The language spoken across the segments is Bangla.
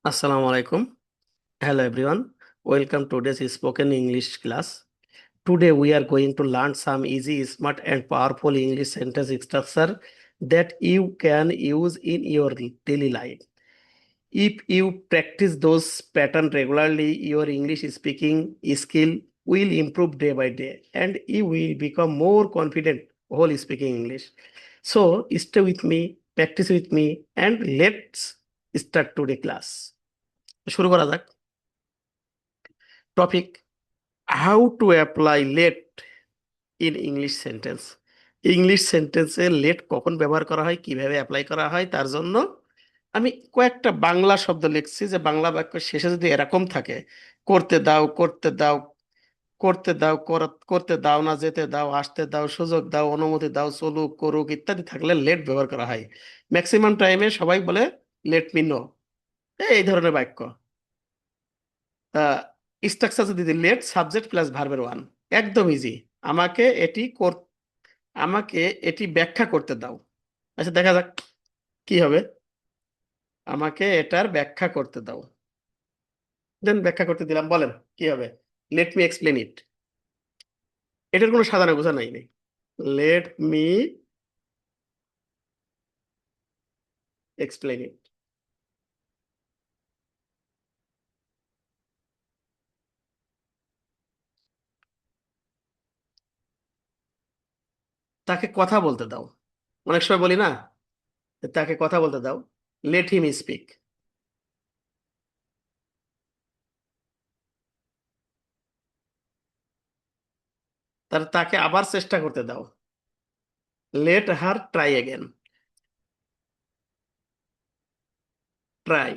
Assalamu alaikum. Hello everyone. Welcome to today's spoken English class. Today we are going to learn some easy, smart and powerful English sentence structure that you can use in your daily life. If you practice those patterns regularly, your English speaking skill will improve day by day and you will become more confident while speaking English. So stay with me, practice with me and let's start today class. শুরু করা যাক। Topic how to apply let in English sentence. English সেন্টেন্সে লেট কখন ব্যবহার করা হয়, কিভাবে অ্যাপ্লাই করা হয়, তার জন্য আমি কয়েকটা বাংলা শব্দ লিখছি যে বাংলা বাক্য শেষে যদি এরকম থাকে, করতে দাও, করতে দাও, করতে দাও, করতে দাও না, যেতে দাও, আসতে দাও, সুযোগ দাও, অনুমতি দাও, চলুক, করুক ইত্যাদি থাকলে লেট ব্যবহার করা হয়। ম্যাক্সিমাম টাইমে সবাই বলে লেট মি নো, এই ধরনের বাক্য। স্ট্রাকচার যদি দিই, লেট সাবজেক্ট প্লাস ভার্বের ওয়ান, একদম ইজি। আমাকে এটি আমাকে এটি ব্যাখ্যা করতে দাও। আচ্ছা দেখা যাক কি হবে। আমাকে এটার ব্যাখ্যা করতে দাও, দেন ব্যাখ্যা করতে দিলাম, বলেন কি হবে। Let me explain it. এটার কোনো সাধারণ বোঝা নাই। Let me explain it. তাকে কথা বলতে দাও। অনেক সময় বলি না, তাকে কথা বলতে দাও, লেট হিম স্পিক। তাকে আবার চেষ্টা করতে দাও, let her try again. Try.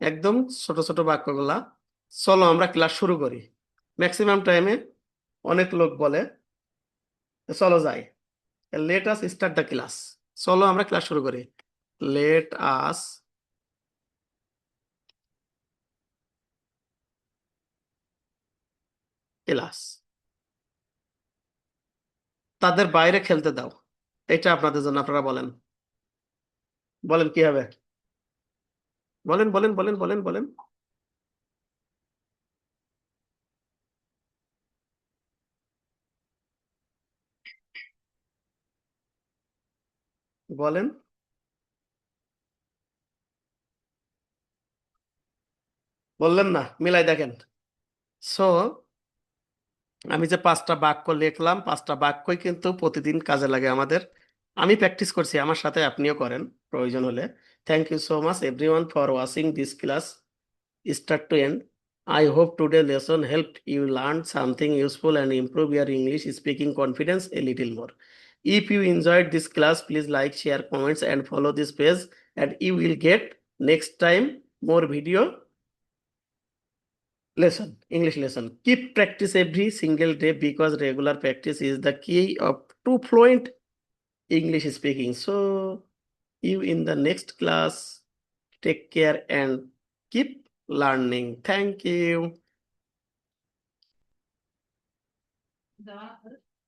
একদম ছোট ছোট বাক্যগুলা। চলো আমরা ক্লাস শুরু করি। ম্যাক্সিমাম টাইমে অনেক লোক বলে চলো যাই, let us start the class. চলো আমরা ক্লাস শুরু করি, লেট আস ক্লাস। তাদের বাইরে খেলতে দাও, এটা আপনাদের জন্য, আপনারা বলেন, বলেন কি হবে, বলেন বলেন বলেন বলেন বলেন বলেন। বললেন না, মিলাই দেখেন। সো আমি যে পাঁচটা বাক্য লিখলাম, পাঁচটা বাক্যই কিন্তু প্রতিদিন কাজে লাগে আমাদের। আমি প্র্যাকটিস করছি, আমার সাথে আপনিও করেন প্রয়োজন হলে। Thank you so much everyone for watching this class start to end. I hope today's lesson helped you learn something useful and improve your English speaking confidence a little more. If you enjoyed this class, please like, share, comments, and follow this page, and you will get next time more video lesson, English lesson. Keep practice every single day because regular practice is the key of to fluent English speaking. So, you in the next class. Take care and keep learning. Thank you.